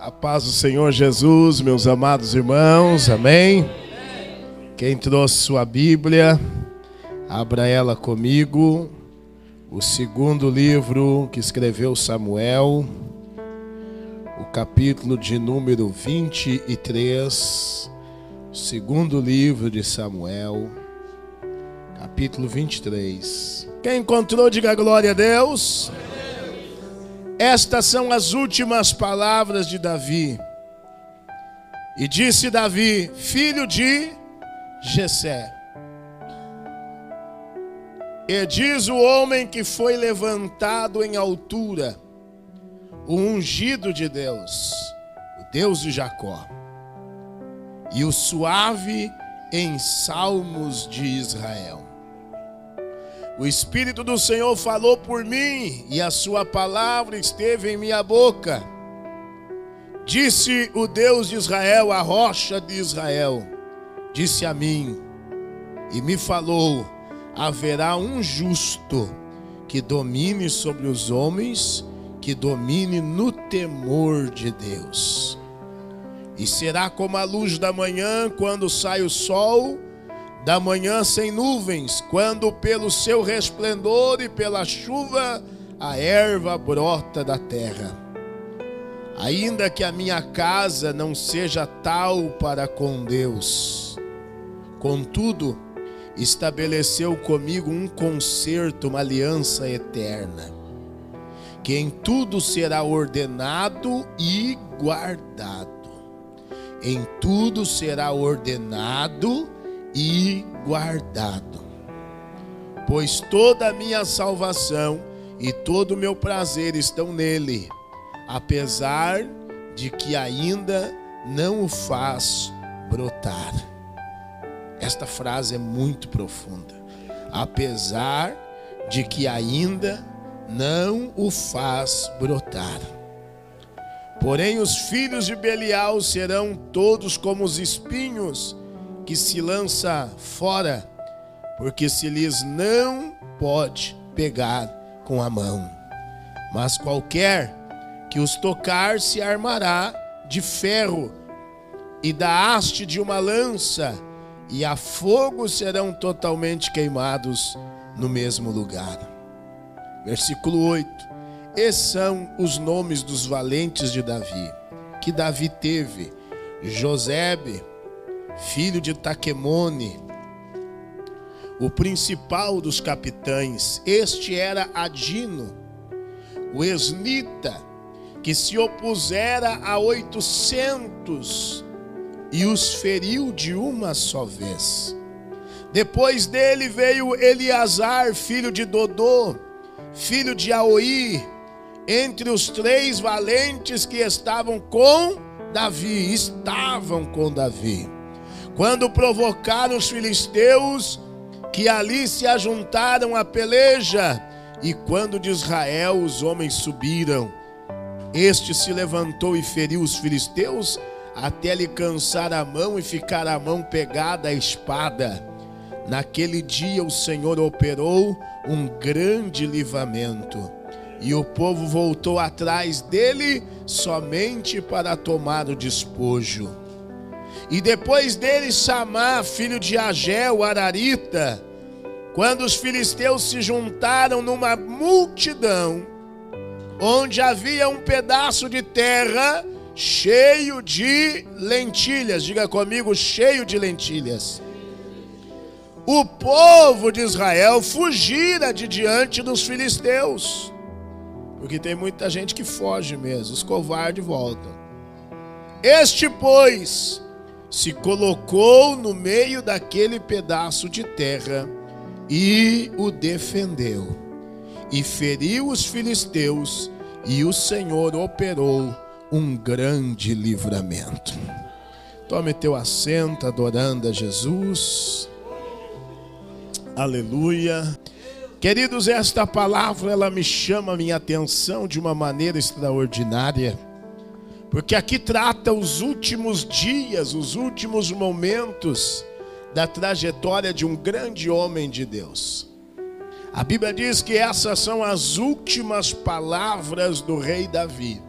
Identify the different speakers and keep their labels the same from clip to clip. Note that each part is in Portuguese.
Speaker 1: A paz do Senhor Jesus, meus amados irmãos, amém? Quem trouxe sua Bíblia, abra ela comigo. O segundo livro que escreveu Samuel, o capítulo de número 23, segundo livro de Samuel, capítulo 23. Quem encontrou, diga glória a Deus. Estas são as últimas palavras de Davi. E disse Davi, filho de Jessé: e diz o homem que foi levantado em altura, o ungido de Deus, o Deus de Jacó, e o suave em salmos de Israel. O Espírito do Senhor falou por mim, e a sua palavra esteve em minha boca. Disse o Deus de Israel, a rocha de Israel, disse a mim, e me falou: haverá um justo que domine sobre os homens, que domine no temor de Deus. E será como a luz da manhã, quando sai o sol, da manhã sem nuvens, quando pelo seu resplendor e pela chuva a erva brota da terra. Ainda que a minha casa não seja tal para com Deus, contudo, estabeleceu comigo um concerto, uma aliança eterna, que em tudo será ordenado e guardado. Em tudo será ordenado e guardado. Pois toda a minha salvação e todo o meu prazer estão nele, apesar de que ainda não o faz brotar. Esta frase é muito profunda. Apesar de que ainda não o faz brotar. Porém os filhos de Belial serão todos como os espinhos que se lança fora, porque se lhes não pode pegar com a mão. Mas qualquer que os tocar se armará de ferro e da haste de uma lança, e a fogo serão totalmente queimados no mesmo lugar. Versículo 8. Esses são os nomes dos valentes de Davi, que Davi teve: Josebe, filho de Taquemone, o principal dos capitães. Este era Adino, o esnita, que se opusera a 800 e os feriu de uma só vez. Depois dele veio Eleazar, filho de Dodô, filho de Aoi, entre os 3 valentes que estavam com Davi. Quando provocaram os filisteus, que ali se ajuntaram à peleja, e quando de Israel os homens subiram, este se levantou e feriu os filisteus, até lhe cansar a mão e ficar a mão pegada à espada. Naquele dia o Senhor operou um grande livramento, e o povo voltou atrás dele somente para tomar o despojo. E depois dele Samá, filho de Ageu, ararita, quando os filisteus se juntaram numa multidão, onde havia um pedaço de terra cheio de lentilhas, diga comigo, cheio de lentilhas. O povo de Israel fugira de diante dos filisteus, porque tem muita gente que foge mesmo, os covardes voltam. Este, pois, se colocou no meio daquele pedaço de terra e o defendeu, e feriu os filisteus, e o Senhor operou um grande livramento. Tome teu assento, adorando a Jesus. Aleluia. Queridos, esta palavra, ela me chama a minha atenção de uma maneira extraordinária, porque aqui trata os últimos dias, os últimos momentos da trajetória de um grande homem de Deus. A Bíblia diz que essas são as últimas palavras do rei Davi.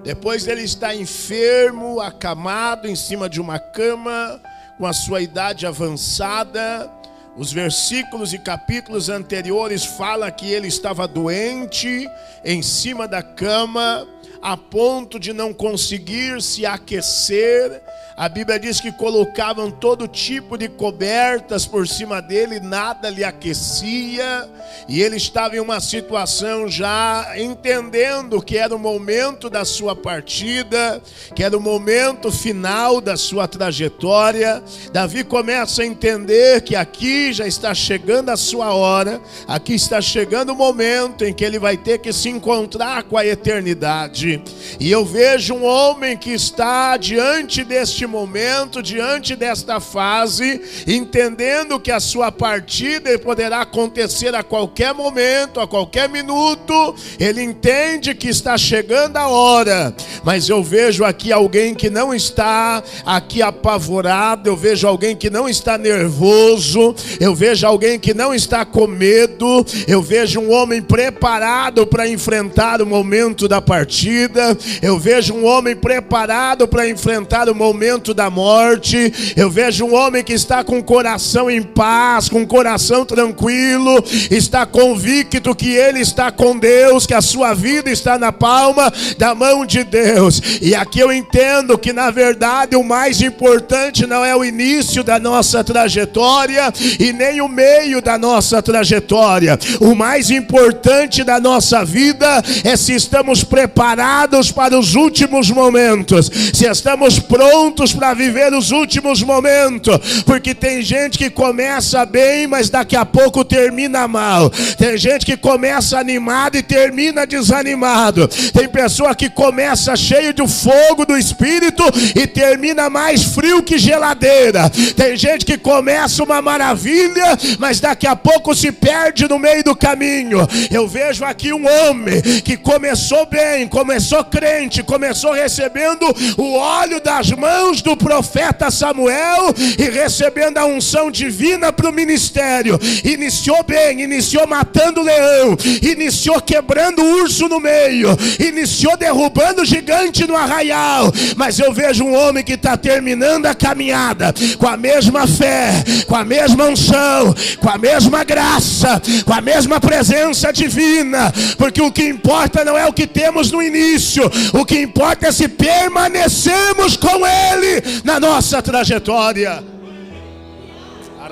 Speaker 1: Depois ele está enfermo, acamado em cima de uma cama, com a sua idade avançada. Os versículos e capítulos anteriores falam que ele estava doente, em cima da cama, a ponto de não conseguir se aquecer. A Bíblia diz que colocavam todo tipo de cobertas por cima dele, nada lhe aquecia. E ele estava em uma situação já entendendo que era o momento da sua partida, que era o momento final da sua trajetória. Davi começa a entender que aqui já está chegando a sua hora, aqui está chegando o momento em que ele vai ter que se encontrar com a eternidade. E eu vejo um homem que está diante deste momento, diante desta fase, entendendo que a sua partida poderá acontecer a qualquer momento, a qualquer minuto. Ele entende que está chegando a hora, mas eu vejo aqui alguém que não está aqui apavorado, eu vejo alguém que não está nervoso, eu vejo alguém que não está com medo, eu vejo um homem preparado para enfrentar o momento da partida, eu vejo um homem preparado para enfrentar o momento da morte, eu vejo um homem que está com o coração em paz, com o coração tranquilo, está convicto que ele está com Deus, que a sua vida está na palma da mão de Deus. E aqui eu entendo que na verdade o mais importante não é o início da nossa trajetória e nem o meio da nossa trajetória. O mais importante da nossa vida é se estamos preparados para os últimos momentos, se estamos prontos para viver os últimos momentos, porque tem gente que começa bem, mas daqui a pouco termina mal. Tem gente que começa animado e termina desanimado. Tem pessoa que começa cheio de fogo do Espírito e termina mais frio que geladeira. Tem gente que começa uma maravilha, mas daqui a pouco se perde no meio do caminho. Eu vejo aqui um homem que começou bem, começou crente, começou recebendo o óleo das mãos do profeta Samuel e recebendo a unção divina para o ministério. Iniciou bem, iniciou matando leão, iniciou quebrando urso no meio, iniciou derrubando gigante no arraial. Mas eu vejo um homem que está terminando a caminhada com a mesma fé, com a mesma unção, com a mesma graça, com a mesma presença divina, porque o que importa não é o que temos no início, o que importa é se permanecemos com Ele na nossa trajetória.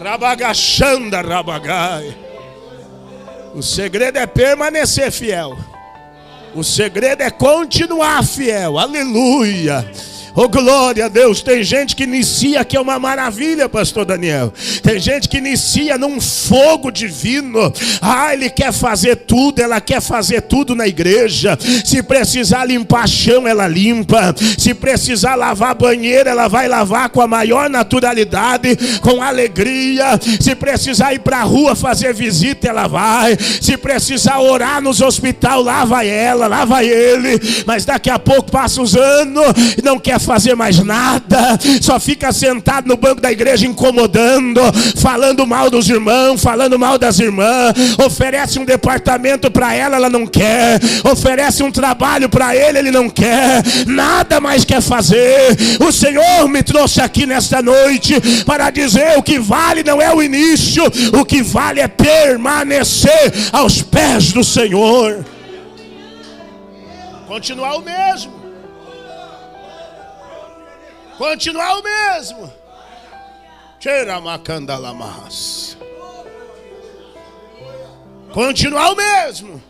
Speaker 1: Rabagachanda rabagai. O segredo é permanecer fiel. O segredo é continuar fiel. Aleluia. Oh, glória a Deus. Tem gente que inicia que é uma maravilha, pastor Daniel. Tem gente que inicia num fogo divino. Ele quer fazer tudo, ela quer fazer tudo na igreja. Se precisar limpar chão, ela limpa. Se precisar lavar banheiro, ela vai lavar com a maior naturalidade, com alegria. Se precisar ir para a rua fazer visita, ela vai. Se precisar orar nos hospitais, lá vai ela, lá vai ele. Mas daqui a pouco passa os anos e não quer fazer mais nada, só fica sentado no banco da igreja incomodando, falando mal dos irmãos, falando mal das irmãs. Oferece um departamento para ela, ela não quer. Oferece um trabalho para ele não quer. Nada mais quer fazer. O Senhor me trouxe aqui nesta noite para dizer: o que vale não é o início, o que vale é permanecer aos pés do Senhor. Continuar o mesmo. Continuar o mesmo. Continuar o mesmo.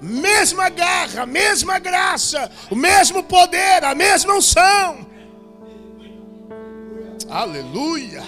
Speaker 1: Mesma garra, mesma graça, o mesmo poder, a mesma unção. Aleluia.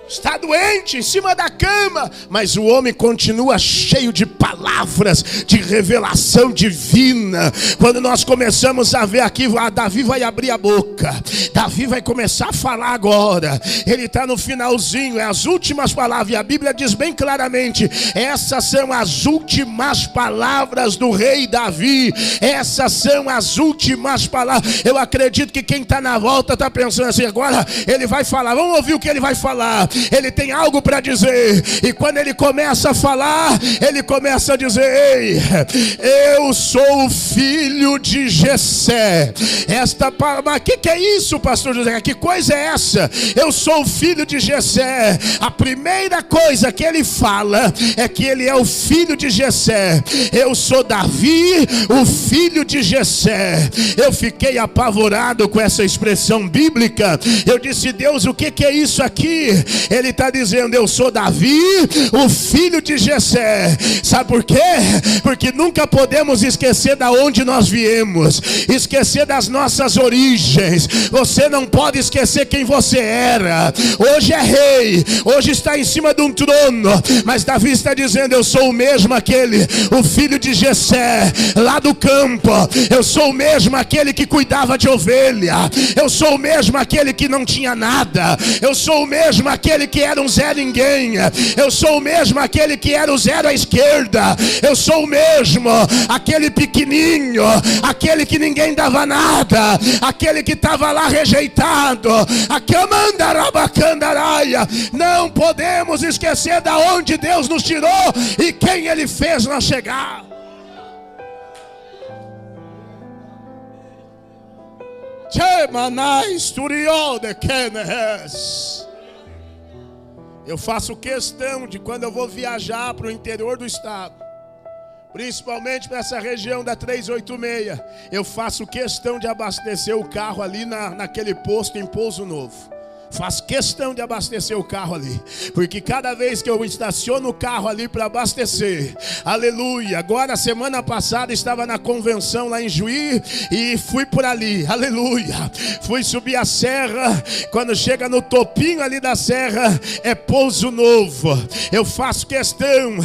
Speaker 1: Está doente em cima da cama, mas o homem continua cheio de palavras de revelação divina. Quando nós começamos a ver aqui, Davi vai abrir a boca, Davi vai começar a falar agora. Ele está no finalzinho, é as últimas palavras, e a Bíblia diz bem claramente: essas são as últimas palavras do rei Davi. Essas são as últimas palavras. Eu acredito que quem está na volta está pensando assim: agora ele vai falar, vamos ouvir o que ele vai falar. ele tem algo para dizer. E quando ele começa a falar, ele começa a dizer: ei, eu sou o filho de Jessé. Mas que é isso, pastor José? Que coisa é essa? Eu sou o filho de Jessé. A primeira coisa que ele fala é que ele é o filho de Jessé. Eu sou Davi, o filho de Jessé. Eu fiquei apavorado com essa expressão bíblica. Eu disse: Deus, o que é isso aqui? Ele está dizendo: eu sou Davi, o filho de Jessé. Sabe por quê? Porque nunca podemos esquecer da onde nós viemos, esquecer das nossas origens. Você não pode esquecer quem você era. Hoje é rei, hoje está em cima de um trono, mas Davi está dizendo: eu sou o mesmo aquele, o filho de Jessé, lá do campo. Eu sou o mesmo aquele que cuidava de ovelha. Eu sou o mesmo aquele que não tinha nada. Eu sou o mesmo aquele que era um Zé Ninguém. Eu sou o mesmo aquele que era o zero à esquerda. Eu sou o mesmo aquele pequenininho, aquele que ninguém dava nada, aquele que estava lá rejeitado. Não podemos esquecer da onde Deus nos tirou e quem Ele fez nós chegar. Eu faço questão de, quando eu vou viajar para o interior do estado, principalmente para essa região da 386, eu faço questão de abastecer o carro ali naquele posto em Pouso Novo. Faço questão de abastecer o carro ali, porque cada vez que eu estaciono o carro ali para abastecer, aleluia. Agora, semana passada, estava na convenção lá em Juí e fui por ali, aleluia. Fui subir a serra. Quando chega no topinho ali da serra, é Pouso Novo. Eu faço questão,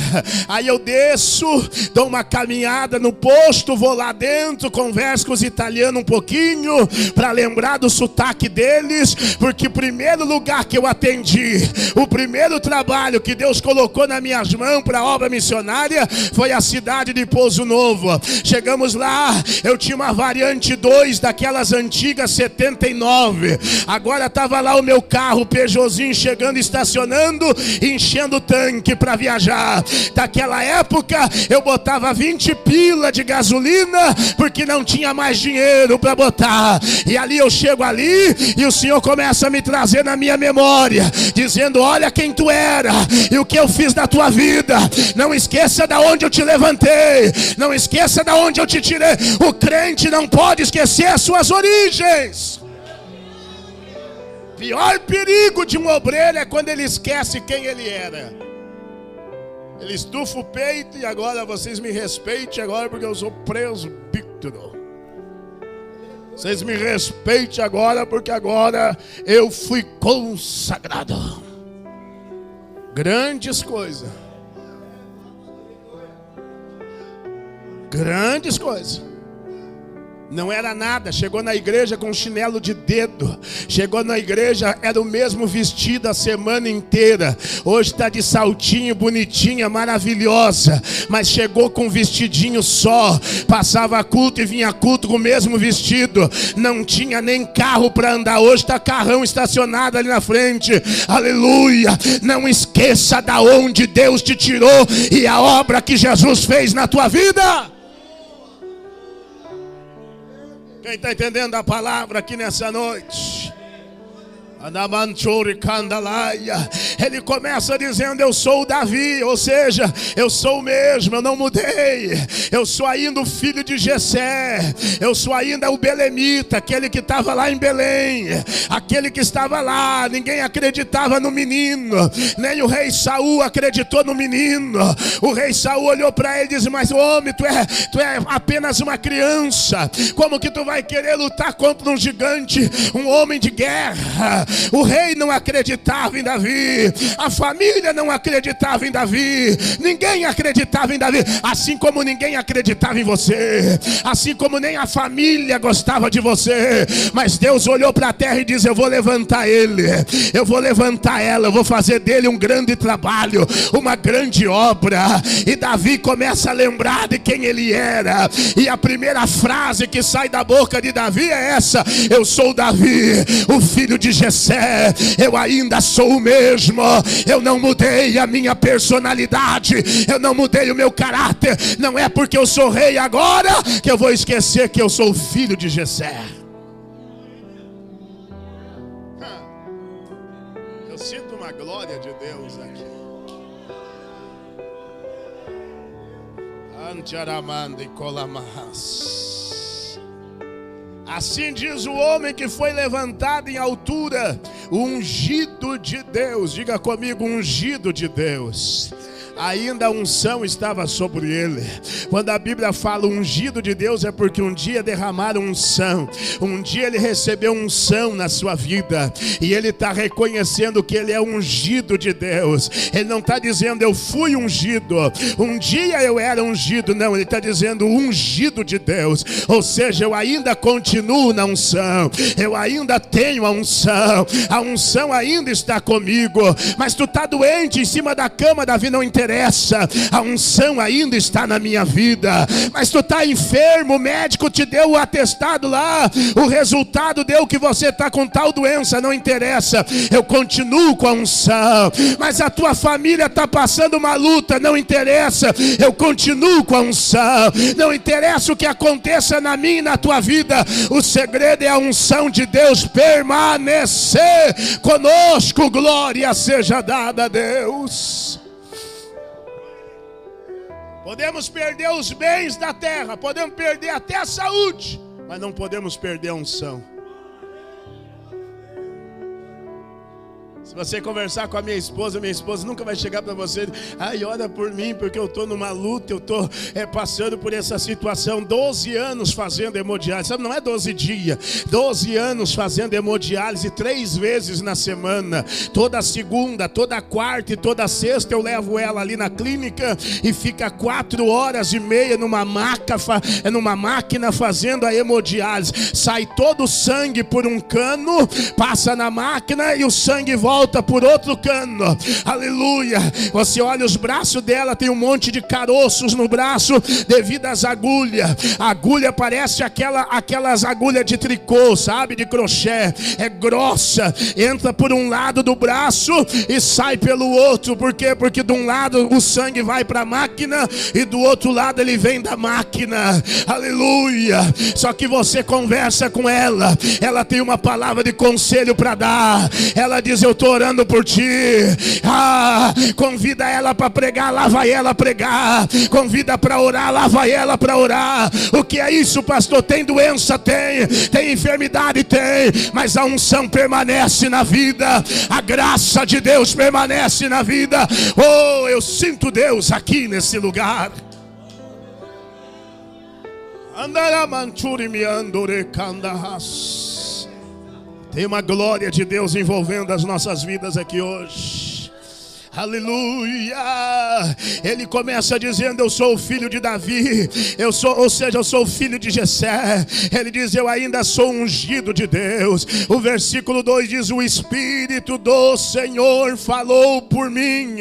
Speaker 1: aí eu desço, dou uma caminhada no posto, vou lá dentro, converso com os italianos um pouquinho, para lembrar do sotaque deles, porque o primeiro lugar que eu atendi, o primeiro trabalho que Deus colocou nas minhas mãos para a obra missionária foi a cidade de Pouso Novo. Chegamos lá, eu tinha uma variante 2 daquelas antigas 79. Agora estava lá o meu carro Peugeotzinho chegando, estacionando, enchendo o tanque para viajar. Daquela época eu botava 20 pila de gasolina porque não tinha mais dinheiro para botar. E ali eu chego ali e o Senhor começa a me trazer na minha memória, dizendo: olha quem tu era e o que eu fiz na tua vida. Não esqueça da onde eu te levantei, não esqueça da onde eu te tirei. O crente não pode esquecer as suas origens. Pior perigo de um obreiro é quando ele esquece quem ele era. Ele estufa o peito e agora vocês me respeitem agora porque eu sou presbítero. Vocês me respeitem agora, porque agora eu fui consagrado. Grandes coisas. Grandes coisas. Não era nada, chegou na igreja com um chinelo de dedo. Chegou na igreja, era o mesmo vestido a semana inteira. Hoje está de saltinho, bonitinha, maravilhosa. Mas chegou com um vestidinho só. Passava culto e vinha culto com o mesmo vestido. Não tinha nem carro para andar. Hoje está carrão estacionado ali na frente. Aleluia. Não esqueça da onde Deus te tirou e a obra que Jesus fez na tua vida. Quem está entendendo a palavra aqui nessa noite? Ele começa dizendo: eu sou o Davi, ou seja, eu sou o mesmo, eu não mudei. Eu sou ainda o filho de Jessé. Eu sou ainda o belemita, aquele que estava lá em Belém, aquele que estava lá. Ninguém acreditava no menino, nem o rei Saul acreditou no menino. O rei Saul olhou para ele e disse: mas homem, tu é apenas uma criança. Como que tu vai querer lutar contra um gigante, um homem de guerra? O rei não acreditava em Davi, a família não acreditava em Davi, ninguém acreditava em Davi, assim como ninguém acreditava em você, assim como nem a família gostava de você. Mas Deus olhou para a terra e disse: eu vou levantar ele, eu vou levantar ela, eu vou fazer dele um grande trabalho, uma grande obra. E Davi começa a lembrar de quem ele era, e a primeira frase que sai da boca de Davi é essa: eu sou Davi, o filho de Jessé. Jessé, eu ainda sou o mesmo. Eu não mudei a minha personalidade, eu não mudei o meu caráter. Não é porque eu sou rei agora que eu vou esquecer que eu sou filho de Jessé. Eu sinto uma glória de Deus aqui. Assim diz o homem que foi levantado em altura, o ungido de Deus. Diga comigo, ungido de Deus. Ainda a unção estava sobre ele. Quando a Bíblia fala ungido de Deus, é porque um dia derramaram unção. Um dia ele recebeu unção na sua vida. E ele está reconhecendo que ele é ungido de Deus. Ele não está dizendo eu fui ungido, um dia eu era ungido. Não, ele está dizendo ungido de Deus. Ou seja, eu ainda continuo na unção. Eu ainda tenho a unção. A unção ainda está comigo. Mas tu está doente em cima da cama, Davi, não interessa. A unção ainda está na minha vida. Mas tu está enfermo, o médico te deu o atestado lá, o resultado deu que você está com tal doença, não interessa, eu continuo com a unção. Mas a tua família está passando uma luta, não interessa, eu continuo com a unção. Não interessa o que aconteça na minha e na tua vida, o segredo é a unção de Deus permanecer conosco. Glória seja dada a Deus. Podemos perder os bens da terra, podemos perder até a saúde, mas não podemos perder a unção. Se você conversar com a minha esposa nunca vai chegar para você: ai, ora por mim, porque eu estou numa luta, eu estou passando por essa situação. 12 anos fazendo hemodiálise, sabe, não é 12 dias, 12 anos fazendo hemodiálise 3 vezes na semana. Toda segunda, toda quarta e toda sexta eu levo ela ali na clínica e fica 4 horas e meia numa máquina fazendo a hemodiálise. Sai todo o sangue por um cano, passa na máquina e o sangue volta por outro cano. Aleluia. Você olha os braços dela, tem um monte de caroços no braço devido às agulhas. A agulha parece aquelas agulhas de tricô, sabe, de crochê. É grossa, entra por um lado do braço e sai pelo outro. Por quê? Porque de um lado o sangue vai para a máquina e do outro lado ele vem da máquina. Aleluia. Só que você conversa com ela, ela tem uma palavra de conselho para dar. Ela diz: eu estou orando por ti. Convida ela para pregar, lá vai ela pregar. Convida para orar, lá vai ela para orar. O que é isso, pastor? Tem doença? Tem enfermidade? Tem. Mas a unção permanece na vida, a graça de Deus permanece na vida. Oh, eu sinto Deus aqui nesse lugar. Tem uma glória de Deus envolvendo as nossas vidas aqui hoje. Aleluia. Ele começa dizendo: eu sou o filho de Davi, eu sou o filho de Jessé. Ele diz: eu ainda sou ungido de Deus. O versículo 2 diz: o Espírito do Senhor falou por mim.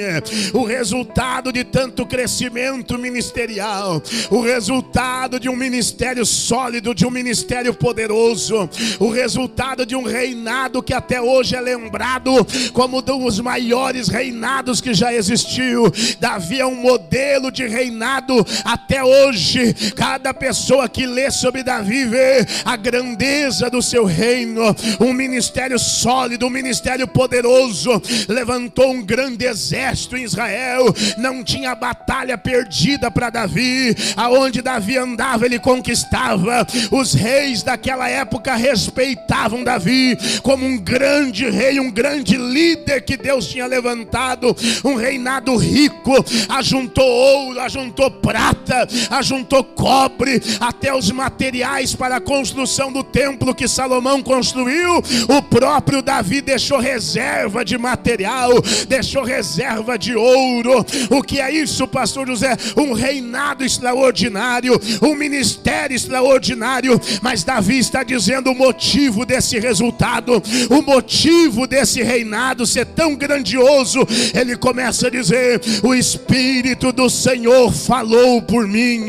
Speaker 1: O resultado de tanto crescimento ministerial, o resultado de um ministério sólido, de um ministério poderoso, o resultado de um reinado que até hoje é lembrado como um dos maiores reinados que já existiu. Davi é um modelo de reinado até hoje. Cada pessoa que lê sobre Davi vê a grandeza do seu reino. Um ministério sólido, um ministério poderoso. Levantou um grande exército em Israel. Não tinha batalha perdida para Davi. Aonde Davi andava, ele conquistava. Os reis daquela época respeitavam Davi como um grande rei, um grande líder que Deus tinha levantado. Um reinado rico, ajuntou ouro, ajuntou prata, ajuntou cobre, até os materiais para a construção do templo que Salomão construiu. O próprio Davi deixou reserva de material, deixou reserva de ouro. O que é isso, pastor José? Um reinado extraordinário, um ministério extraordinário. Mas Davi está dizendo o motivo desse resultado, o motivo desse reinado ser tão grandioso. ele começa a dizer: o Espírito do Senhor falou por mim.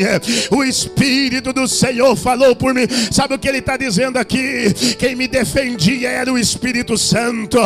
Speaker 1: O Espírito do Senhor falou por mim. Sabe o que ele está dizendo aqui? Quem me defendia era o Espírito Santo.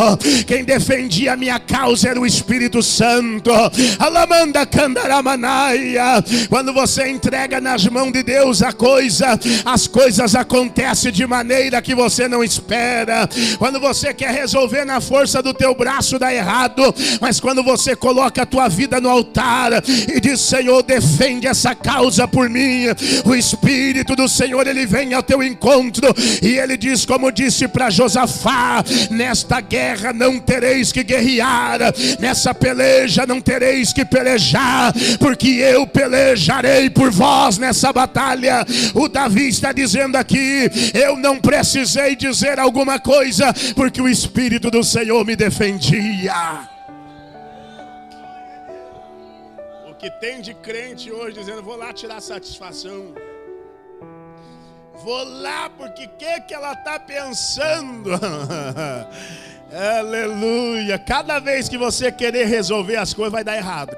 Speaker 1: Quem defendia a minha causa era o Espírito Santo. Alamanda candaramanaia. Quando você entrega nas mãos de Deus as coisas acontecem de maneira que você não espera. Quando você quer resolver na força do teu braço, dá errado. Mas quando você coloca a tua vida no altar e diz: Senhor, defende essa causa por mim, o Espírito do Senhor, ele vem ao teu encontro e ele diz, como disse para Josafá: nesta guerra não tereis que guerrear, nessa peleja não tereis que pelejar, porque eu pelejarei por vós nessa batalha. O Davi está dizendo aqui: eu não precisei dizer alguma coisa, porque o Espírito do Senhor me defendia. O que tem de crente hoje dizendo: vou lá tirar satisfação, vou lá porque que ela está pensando. Aleluia. Cada vez que você querer resolver as coisas, vai dar errado.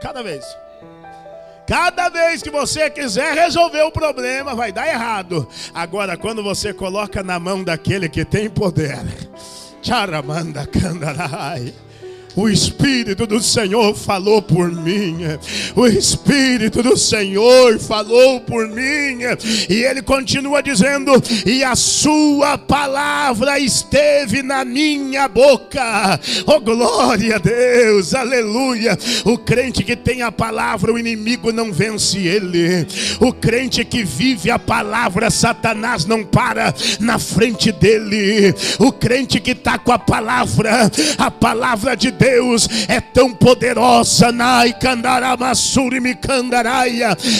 Speaker 1: Cada vez que você quiser resolver o problema, vai dar errado. Agora, quando você coloca na mão daquele que tem poder, charamanda candarai, o Espírito do Senhor falou por mim. O Espírito do Senhor falou por mim. E ele continua dizendo: e a sua palavra esteve na minha boca. Oh, glória a Deus, aleluia. O crente que tem a palavra, o inimigo não vence ele. O crente que vive a palavra, Satanás não para na frente dele. O crente que está com a palavra de Deus é tão poderosa.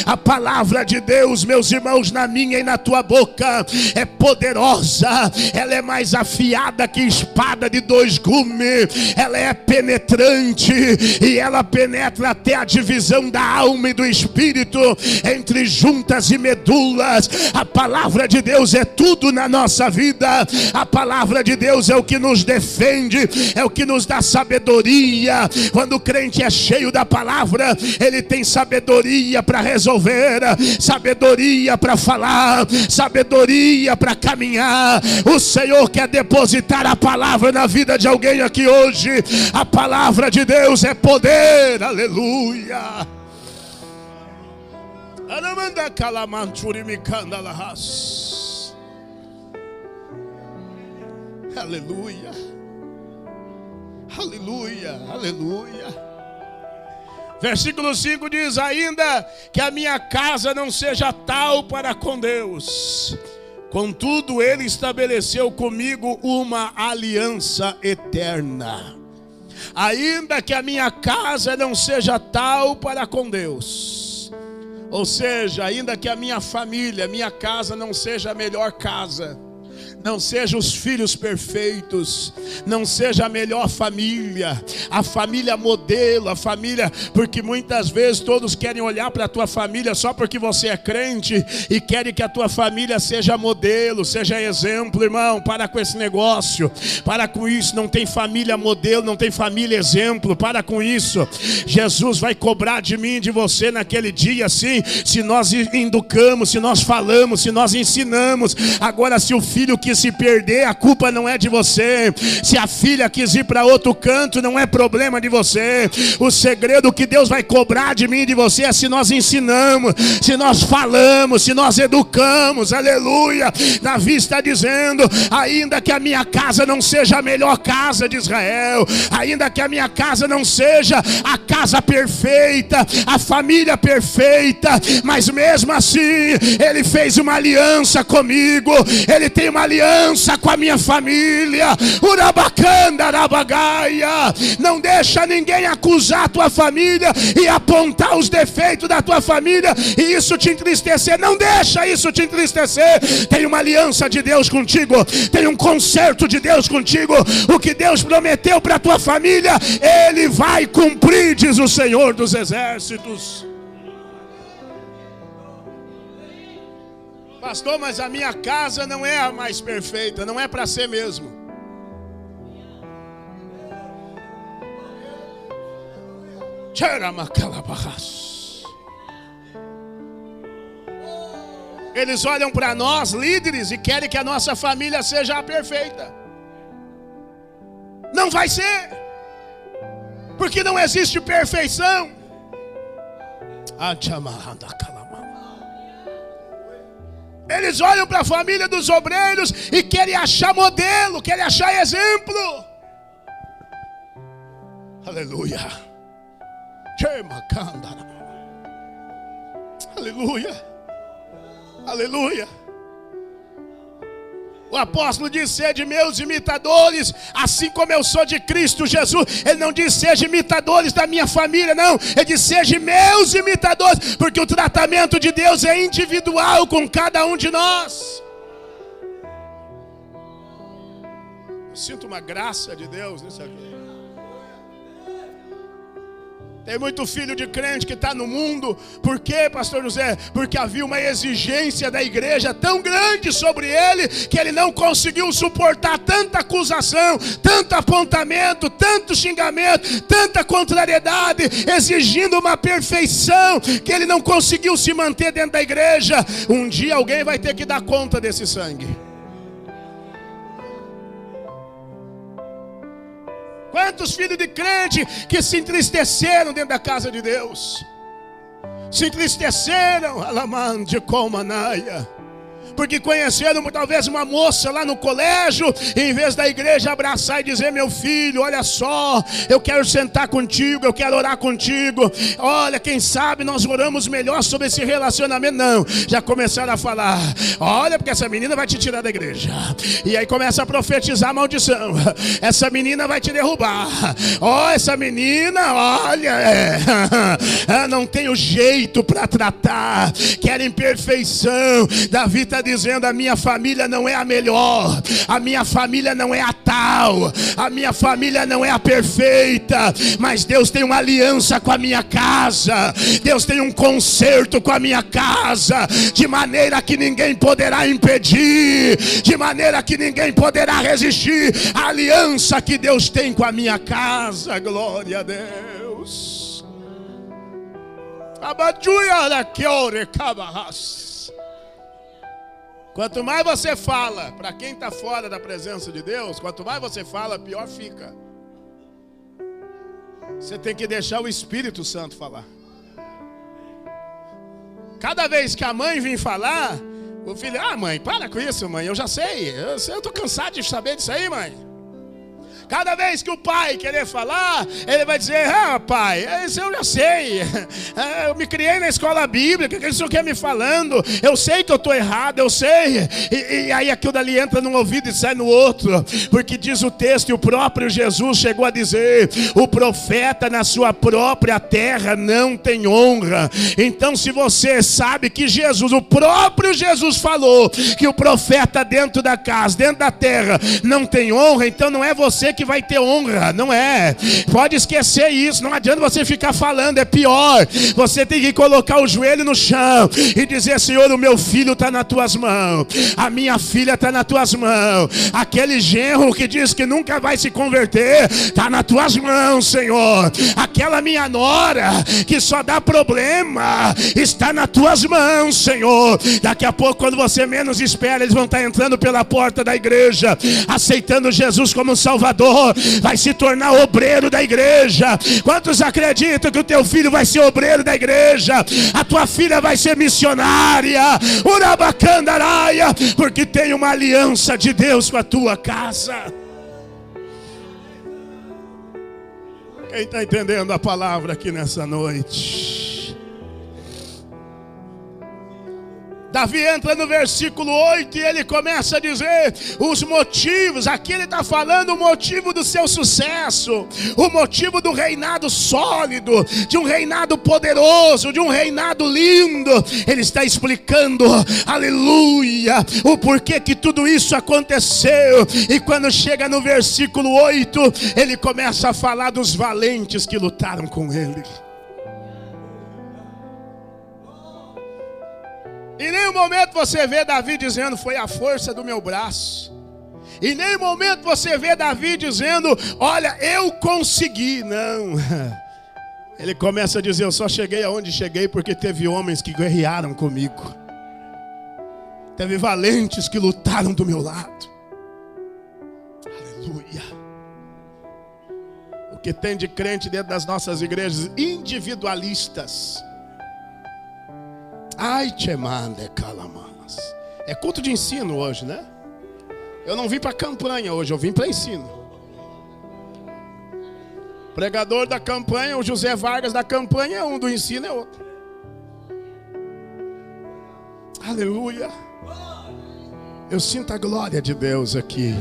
Speaker 1: A palavra de Deus, meus irmãos, na minha e na tua boca é poderosa. Ela é mais afiada que espada de dois gumes. Ela é penetrante e ela penetra até a divisão da alma e do espírito, entre juntas e medulas. A palavra de Deus é tudo na nossa vida. A palavra de Deus é o que nos defende, é o que nos dá sabedoria. Quando o crente é cheio da palavra, ele tem sabedoria para resolver, sabedoria para falar, sabedoria para caminhar. O Senhor quer depositar a palavra na vida de alguém aqui hoje. A palavra de Deus é poder. Aleluia. Aleluia. Aleluia, aleluia. Versículo 5 diz: ainda que a minha casa não seja tal para com Deus, contudo ele estabeleceu comigo uma aliança eterna. Ainda que a minha casa não seja tal para com Deus, ou seja, ainda que a minha família, minha casa não seja a melhor casa, não seja os filhos perfeitos, não seja a melhor família, a família modelo, a família, porque muitas vezes todos querem olhar para a tua família só porque você é crente e querem que a tua família seja modelo, seja exemplo. Irmão, para com esse negócio, para com isso. Não tem família modelo, não tem família exemplo, para com isso. Jesus vai cobrar de mim e de você naquele dia, sim, se nós educamos, se nós falamos, se nós ensinamos. Agora, se o filho quis se perder, a culpa não é de você. Se a filha quis ir para outro canto, não é problema de você. O segredo que Deus vai cobrar de mim e de você é se nós ensinamos, se nós falamos, se nós educamos. Aleluia. Davi está dizendo: ainda que a minha casa não seja a melhor casa de Israel, ainda que a minha casa não seja a casa perfeita, a família perfeita, mas mesmo assim ele fez uma aliança comigo. Ele tem uma aliança com a minha família. Urabacanda, Arabagaia. Não deixa ninguém acusar a tua família e apontar os defeitos da tua família e isso te entristecer. Não deixa isso te entristecer. Tem uma aliança de Deus contigo, tem um concerto de Deus contigo. O que Deus prometeu para a tua família, Ele vai cumprir, diz o Senhor dos Exércitos. Pastor, mas a minha casa não é a mais perfeita. Não é para ser mesmo. Eles olham para nós, líderes, e querem que a nossa família seja perfeita. Não vai ser, porque não existe perfeição. Eles olham para a família dos obreiros e querem achar modelo, querem achar exemplo. Aleluia. Aleluia. Aleluia. O apóstolo diz: sede meus imitadores, assim como eu sou de Cristo Jesus. Ele não diz seja imitadores da minha família, não. Ele diz seja meus imitadores, porque o tratamento de Deus é individual com cada um de nós. Eu sinto uma graça de Deus nisso aqui. Tem muito filho de crente que está no mundo. Por quê, pastor José? Porque havia uma exigência da igreja tão grande sobre ele, que ele não conseguiu suportar tanta acusação, tanto apontamento, tanto xingamento, tanta contrariedade, exigindo uma perfeição, que ele não conseguiu se manter dentro da igreja. Um dia alguém vai ter que dar conta desse sangue. Quantos filhos de crente que se entristeceram dentro da casa de Deus? Se entristeceram, alamande como anaia, porque conheceram talvez uma moça lá no colégio, e em vez da igreja abraçar e dizer: meu filho, olha só, eu quero sentar contigo, eu quero orar contigo, olha, quem sabe nós oramos melhor sobre esse relacionamento. Não, já começaram a falar: olha, porque essa menina vai te tirar da igreja. E aí começa a profetizar maldição: essa menina vai te derrubar. Ó, essa menina, olha, não tem o jeito para tratar, querem perfeição. Davi está dizendo: a minha família não é a melhor, a minha família não é a tal, a minha família não é a perfeita, mas Deus tem uma aliança com a minha casa, Deus tem um concerto com a minha casa, de maneira que ninguém poderá impedir, de maneira que ninguém poderá resistir a aliança que Deus tem com a minha casa. Glória a Deus. Quanto mais você fala, para quem está fora da presença de Deus, quanto mais você fala, pior fica. Você tem que deixar o Espírito Santo falar. Cada vez que a mãe vem falar, o filho: ah, mãe, para com isso, mãe, eu já sei, eu estou cansado de saber disso aí, mãe. Cada vez que o pai querer falar, ele vai dizer: ah, pai, isso eu já sei, eu me criei na escola bíblica, o que o senhor quer me falando? Eu sei que eu estou errado, eu sei. E aí aquilo dali entra num ouvido e sai no outro, porque diz o texto, e o próprio Jesus chegou a dizer: o profeta na sua própria terra não tem honra. Então, se você sabe que Jesus, o próprio Jesus falou que o profeta dentro da casa, dentro da terra, não tem honra, então não é você que vai ter honra, não é. Pode esquecer isso, não adianta você ficar falando, é pior. Você tem que colocar o joelho no chão e dizer: Senhor, o meu filho está nas tuas mãos, a minha filha está nas tuas mãos, aquele genro que diz que nunca vai se converter, está nas tuas mãos, Senhor. Aquela minha nora que só dá problema, está nas tuas mãos, Senhor. Daqui a pouco, quando você menos espera, eles vão estar entrando pela porta da igreja, aceitando Jesus como Salvador, vai se tornar obreiro da igreja. Quantos acreditam que o teu filho vai ser obreiro da igreja? A tua filha vai ser missionária, urabacandaraia, porque tem uma aliança de Deus com a tua casa. Quem está entendendo a palavra aqui nessa noite? Davi entra no versículo 8 e ele começa a dizer os motivos. Aqui ele está falando o motivo do seu sucesso, o motivo do reinado sólido, de um reinado poderoso, de um reinado lindo. Ele está explicando, aleluia, o porquê que tudo isso aconteceu. E quando chega no versículo 8, ele começa a falar dos valentes que lutaram com ele. Em nenhum momento você vê Davi dizendo: foi a força do meu braço. Em nenhum momento você vê Davi dizendo: olha, eu consegui. Não. Ele começa a dizer: eu só cheguei aonde cheguei porque teve homens que guerrearam comigo. Teve valentes que lutaram do meu lado. Aleluia. O que tem de crente dentro das nossas igrejas individualistas. Ai, te manda, calamanas. É culto de ensino hoje, né? Eu não vim para campanha hoje, eu vim para ensino. Pregador da campanha, o José Vargas da campanha é um, do ensino é outro. Aleluia. Eu sinto a glória de Deus aqui.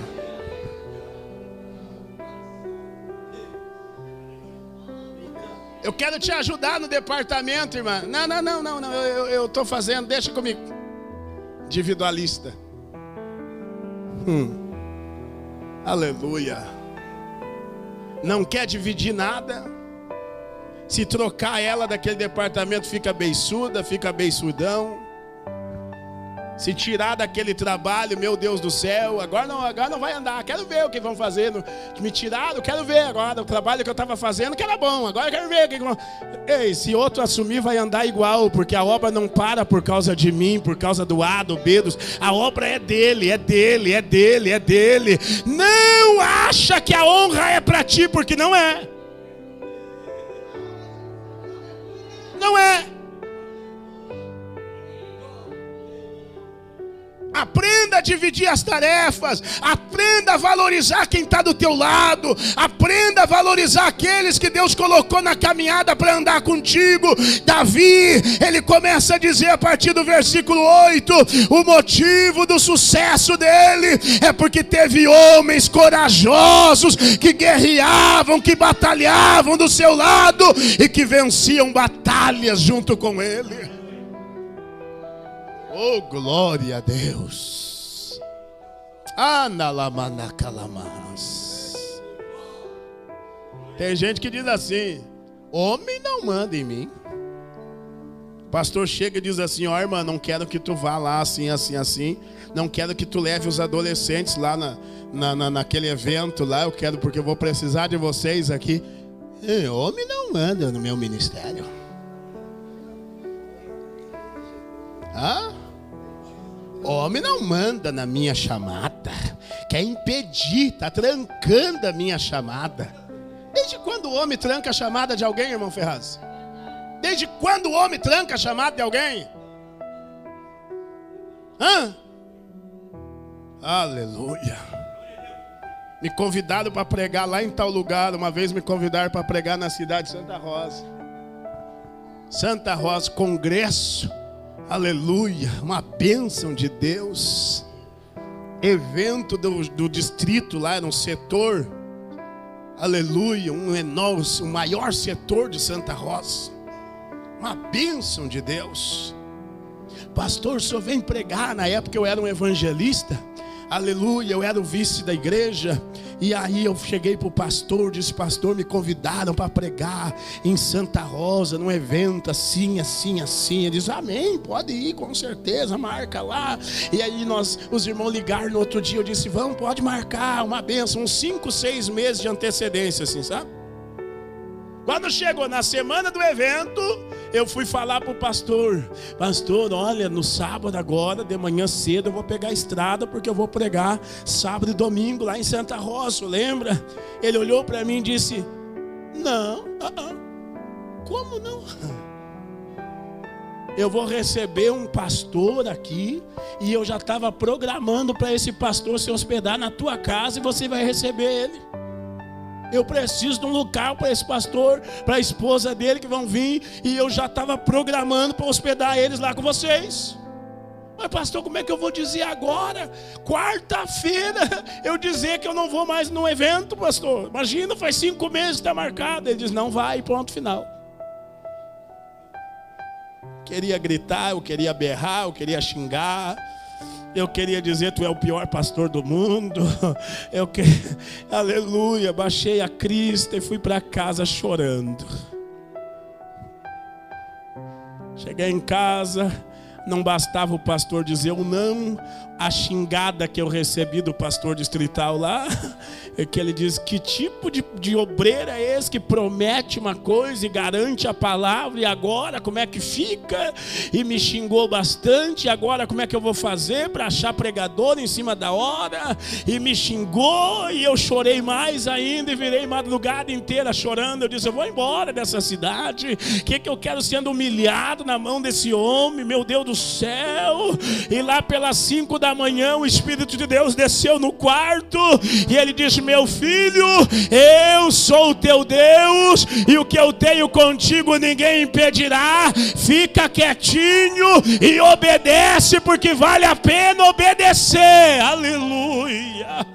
Speaker 1: Eu quero te ajudar no departamento, irmã. Não. Eu estou fazendo, deixa comigo. Individualista. Aleluia. Não quer dividir nada. Se trocar ela daquele departamento, fica beiçuda, fica beiçudão. Se tirar daquele trabalho, meu Deus do céu, agora não vai andar. Quero ver o que vão fazer. Me tiraram, quero ver agora. O trabalho que eu estava fazendo que era bom. Agora eu quero ver o que vão. Ei, se outro assumir, vai andar igual. Porque a obra não para por causa de mim, por causa do A, do B. A obra é dele, é dele, é dele, é dele. Não acha que a honra é para ti, porque não é. Não é. Aprenda a dividir as tarefas. Aprenda a valorizar quem está do teu lado. Aprenda a valorizar aqueles que Deus colocou na caminhada para andar contigo. Davi, ele começa a dizer a partir do versículo 8: o motivo do sucesso dele é porque teve homens corajosos que guerreavam, que batalhavam do seu lado e que venciam batalhas junto com ele. Oh, glória a Deus. Tem gente que diz assim: homem não manda em mim. O pastor chega e diz assim: ó, irmã, não quero que tu vá lá assim. Não quero que tu leve os adolescentes lá naquele evento lá. Eu quero porque eu vou precisar de vocês aqui. Homem não manda no meu ministério. Homem não manda na minha chamada. Quer impedir, está trancando a minha chamada. Desde quando o homem tranca a chamada de alguém, irmão Ferraz? Desde quando o homem tranca a chamada de alguém? Aleluia. Me convidaram para pregar lá em tal lugar. Uma vez me convidaram para pregar na cidade de Santa Rosa. Santa Rosa, congresso. Aleluia, uma bênção de Deus. Evento do distrito lá, era um setor. Aleluia, o maior setor de Santa Rosa. Uma bênção de Deus. Pastor, o senhor vem pregar. Na época eu era um evangelista. Aleluia, eu era o vice da igreja. E aí eu cheguei para o pastor, disse: pastor, me convidaram para pregar em Santa Rosa, num evento assim. Ele disse: amém, pode ir, com certeza, marca lá. E aí os irmãos ligaram no outro dia. Eu disse: vamos, pode marcar, uma bênção. Uns 5, 6 meses de antecedência, assim, sabe? Quando chegou na semana do evento, eu fui falar para o pastor: pastor, olha, no sábado agora, de manhã cedo, eu vou pegar a estrada, porque eu vou pregar sábado e domingo lá em Santa Rosa, lembra? Ele olhou para mim e disse: não, como não? Eu vou receber um pastor aqui, e eu já estava programando para esse pastor se hospedar na tua casa, e você vai receber ele. Eu preciso de um local para esse pastor, para a esposa dele que vão vir, e eu já estava programando para hospedar eles lá com vocês. Mas pastor, como é que eu vou dizer agora? Quarta-feira eu dizer que eu não vou mais no evento, pastor. Imagina, faz 5 meses que está marcado. Ele diz: não vai, ponto final. Queria gritar, eu queria berrar, eu queria xingar. Eu queria dizer: tu é o pior pastor do mundo. Aleluia, baixei a crista e fui para casa chorando. Cheguei em casa, não bastava o pastor dizer o não, a xingada que eu recebi do pastor distrital lá, é que ele diz: que tipo de obreiro é esse que promete uma coisa e garante a palavra, e agora como é que fica? E me xingou bastante. E agora como é que eu vou fazer para achar pregador em cima da hora? E me xingou, e eu chorei mais ainda, e virei madrugada inteira chorando. Eu disse: eu vou embora dessa cidade. O que eu quero sendo humilhado na mão desse homem, meu Deus do céu? E lá pelas 5 da manhã o Espírito de Deus desceu no quarto e ele disse: meu filho, eu sou o teu Deus, e o que eu tenho contigo ninguém impedirá. Fica quietinho e obedece, porque vale a pena obedecer. Aleluia.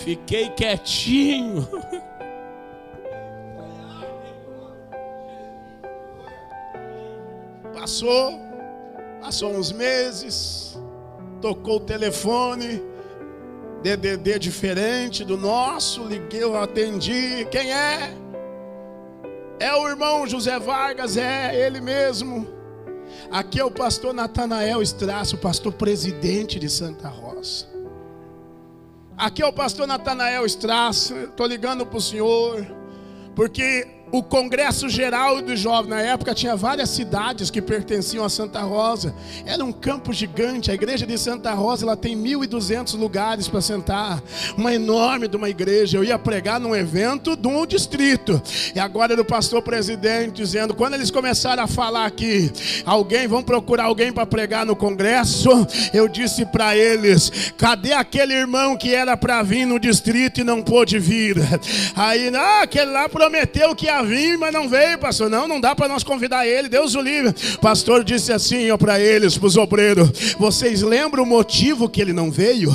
Speaker 1: Fiquei quietinho. Passou uns meses, tocou o telefone, DDD diferente do nosso, liguei, eu atendi. Quem é? É o irmão José Vargas, é ele mesmo. Aqui é o pastor Natanael Strass, o pastor presidente de Santa Rosa. Aqui é o pastor Natanael Strass, estou ligando para o senhor, porque o Congresso Geral dos Jovens, na época, tinha várias cidades que pertenciam a Santa Rosa. Era um campo gigante. A igreja de Santa Rosa, ela tem 1.200 lugares para sentar. Uma enorme de uma igreja. Eu ia pregar num evento de um distrito. E agora era o pastor presidente dizendo: quando eles começaram a falar aqui, vão procurar alguém para pregar no congresso, eu disse para eles: cadê aquele irmão que era para vir no distrito e não pôde vir? Aí, aquele lá prometeu que ia vir, mas não veio, pastor. Não dá para nós convidar ele, Deus o livre. O pastor disse assim para eles, para os obreiros: vocês lembram o motivo que ele não veio?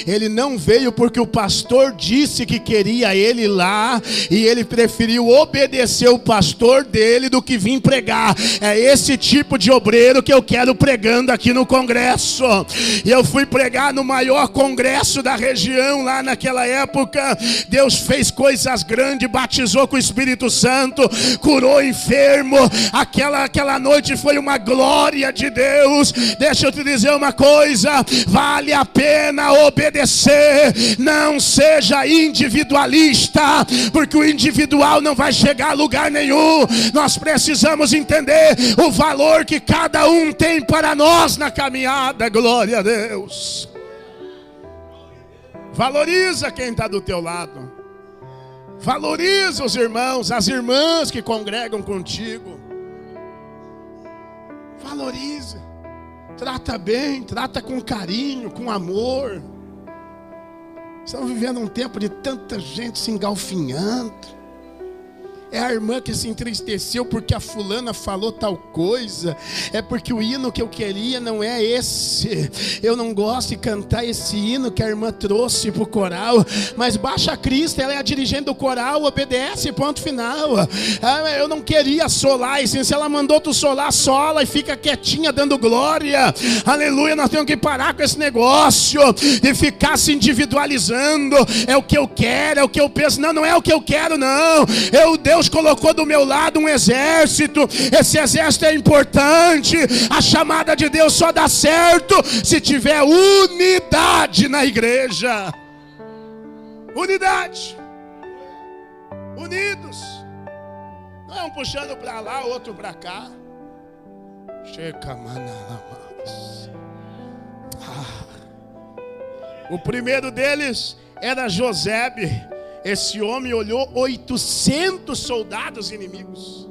Speaker 1: Ele não veio porque o pastor disse que queria ele lá, e ele preferiu obedecer o pastor dele do que vir pregar. É esse tipo de obreiro que eu quero pregando aqui no congresso. E eu fui pregar no maior congresso da região lá naquela época. Deus fez coisas grandes, batizou com o Espírito Santo, curou enfermo. Aquela noite foi uma glória de Deus. Deixa eu te dizer uma coisa: vale a pena obedecer. Não seja individualista, porque o individual não vai chegar a lugar nenhum. Nós precisamos entender o valor que cada um tem para nós na caminhada. Glória a Deus. Valoriza quem está do teu lado. Valoriza os irmãos, as irmãs que congregam contigo. Valoriza. Trata bem, trata com carinho, com amor. Estamos vivendo um tempo de tanta gente se engalfinhando. É a irmã que se entristeceu porque a fulana falou tal coisa. É porque o hino que eu queria não é esse. Eu não gosto de cantar esse hino que a irmã trouxe para o coral. Mas baixa a Cristo, ela é a dirigente do coral, obedece, ponto final. Eu não queria solar, e se ela mandou tu solar, sola e fica quietinha dando glória. Aleluia. Nós temos que parar com esse negócio de ficar se individualizando. É o que eu quero, é o que eu penso. Não é o que eu quero, não. Deus colocou do meu lado um exército. Esse exército é importante. A chamada de Deus só dá certo se tiver unidade na igreja. Unidade. Unidos. Não é um puxando para lá, outro para cá. O primeiro deles era Josebe. Esse homem olhou 800 soldados inimigos.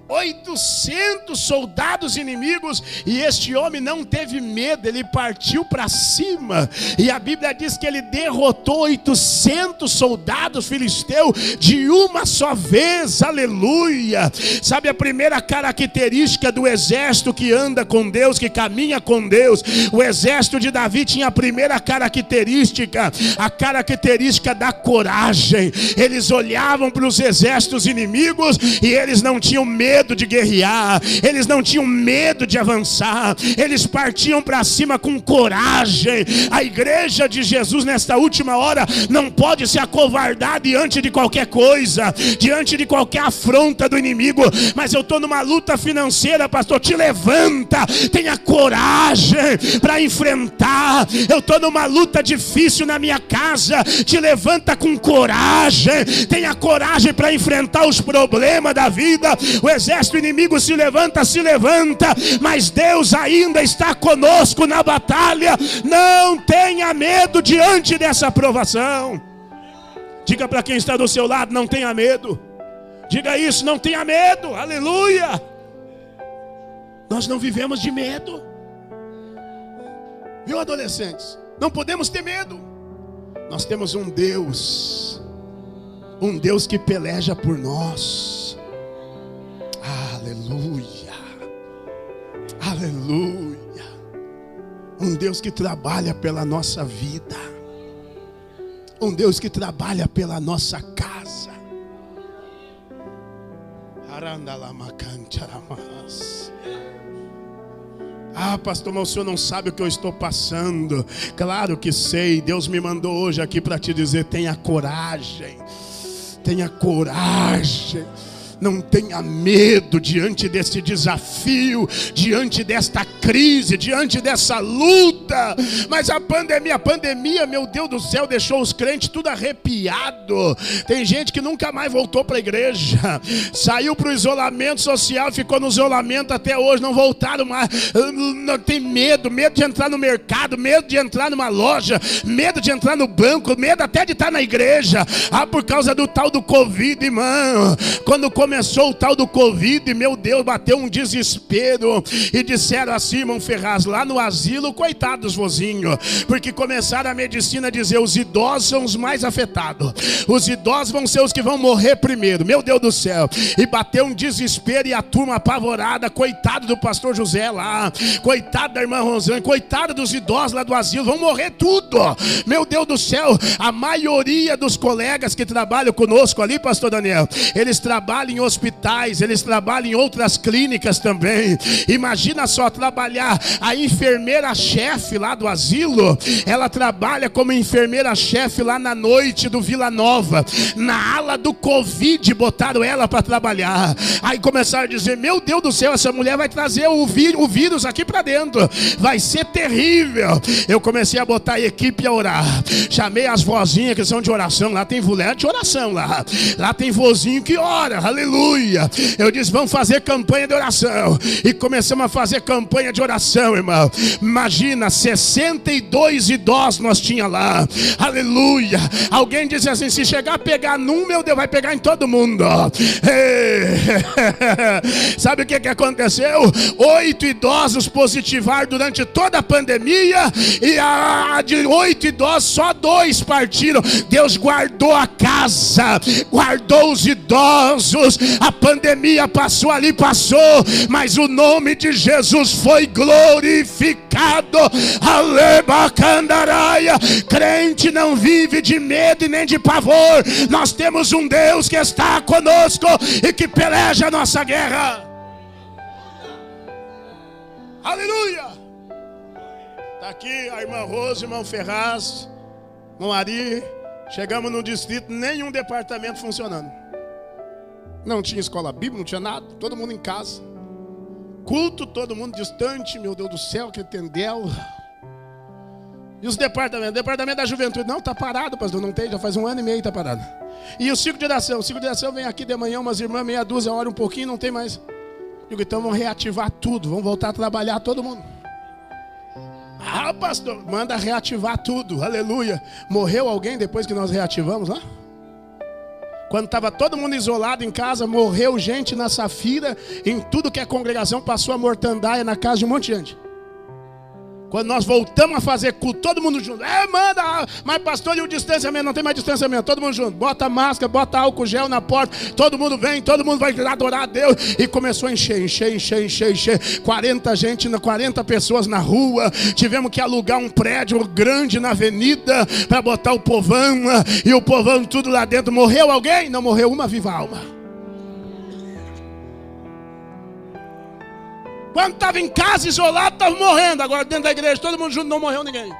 Speaker 1: 800 soldados inimigos, e este homem não teve medo, ele partiu para cima, e a Bíblia diz que ele derrotou 800 soldados filisteus de uma só vez. Aleluia. Sabe a primeira característica do exército que anda com Deus, que caminha com Deus? O exército de Davi tinha a primeira característica, a característica da coragem. Eles olhavam para os exércitos inimigos e eles não tinham medo medo de guerrear, eles não tinham medo de avançar, eles partiam para cima com coragem. A igreja de Jesus nesta última hora não pode se acovardar diante de qualquer coisa, diante de qualquer afronta do inimigo. Mas eu estou numa luta financeira, pastor, te levanta, tenha coragem para enfrentar. Eu estou numa luta difícil na minha casa, te levanta com coragem, tenha coragem para enfrentar os problemas da vida. O exército inimigo se levanta, mas Deus ainda está conosco na batalha. Não tenha medo diante dessa provação. Diga para quem está do seu lado, não tenha medo. Diga isso, não tenha medo, aleluia. Nós não vivemos de medo, viu, adolescentes? Não podemos ter medo. Nós temos um Deus que peleja por nós. Aleluia, aleluia. Um Deus que trabalha pela nossa vida, um Deus que trabalha pela nossa casa. Pastor, mas o senhor não sabe o que eu estou passando. Claro que sei. Deus me mandou hoje aqui para te dizer: tenha coragem, tenha coragem. Não tenha medo diante desse desafio, diante desta crise, diante dessa luta. Mas a pandemia, meu Deus do céu, deixou os crentes tudo arrepiado. Tem gente que nunca mais voltou para a igreja, saiu para o isolamento social, ficou no isolamento até hoje, não voltaram mais. Tem medo de entrar no mercado, medo de entrar numa loja, medo de entrar no banco, medo até de estar na igreja. Por causa do tal do Covid, irmão. Quando começou o tal do Covid, meu Deus, bateu um desespero. E disseram assim, irmão Ferraz, lá no asilo, coitados vozinhos, porque começaram a medicina a dizer: os idosos são os mais afetados, os idosos vão ser os que vão morrer primeiro. Meu Deus do céu. E bateu um desespero e a turma apavorada. Coitado do pastor José lá, coitado da irmã Rosane, coitado dos idosos lá do asilo, vão morrer tudo. Meu Deus do céu. A maioria dos colegas que trabalham conosco ali, pastor Daniel, eles trabalham em hospitais, eles trabalham em outras clínicas também. Imagina só, trabalhar. A enfermeira-chefe lá do asilo, ela trabalha como enfermeira-chefe lá na noite do Vila Nova. Na ala do Covid botaram ela para trabalhar. Aí começaram a dizer: meu Deus do céu, essa mulher vai trazer o vírus aqui para dentro, vai ser terrível. Eu comecei a botar a equipe a orar. Chamei as vozinhas que são de oração. Lá tem mulher de oração lá tem vozinho que ora, aleluia. Eu disse: vamos fazer campanha de oração. E começamos a fazer campanha de oração, irmão. Imagina, 62 idosos nós tinha lá, aleluia. Alguém disse assim: se chegar a pegar num, meu Deus, vai pegar em todo mundo. Sabe o que aconteceu? 8 idosos positivaram durante toda a pandemia, e de 8 idosos, só 2 partiram. Deus guardou a casa, guardou os idosos. A pandemia passou ali, mas o nome de Jesus foi glorificado. Alebacandaraia. Crente não vive de medo e nem de pavor. Nós temos um Deus que está conosco e que peleja a nossa guerra. Aleluia. Está aqui a irmã Rose, irmão Ferraz, irmão Ari. Chegamos no distrito, nenhum departamento funcionando. Não tinha escola bíblica, não tinha nada, todo mundo em casa. Culto, todo mundo distante, meu Deus do céu, que entendeu. E os departamentos? Departamento da juventude, não, está parado, pastor, não tem, já faz 1 ano e meio está parado. E o ciclo de oração? O ciclo de oração vem aqui de manhã, umas irmãs, meia dúzia, ora um pouquinho, não tem mais. Digo, então vamos reativar tudo, vamos voltar a trabalhar todo mundo. Pastor, manda reativar tudo, aleluia. Morreu alguém depois que nós reativamos lá? Quando estava todo mundo isolado em casa, morreu gente na Safira. Em tudo que é congregação, passou a mortandaia na casa de um monte de gente. Quando nós voltamos a fazer culto, todo mundo junto. Manda, mas pastor, e o distanciamento? Não tem mais distanciamento, todo mundo junto. Bota máscara, bota álcool gel na porta. Todo mundo vem, todo mundo vai adorar a Deus. E começou a encher. 40 pessoas na rua. Tivemos que alugar um prédio grande na avenida para botar o povão. E o povão tudo lá dentro. Morreu alguém? Não morreu uma viva alma. Quando estava em casa, isolado, estava morrendo. Agora dentro da igreja, todo mundo junto, não morreu ninguém.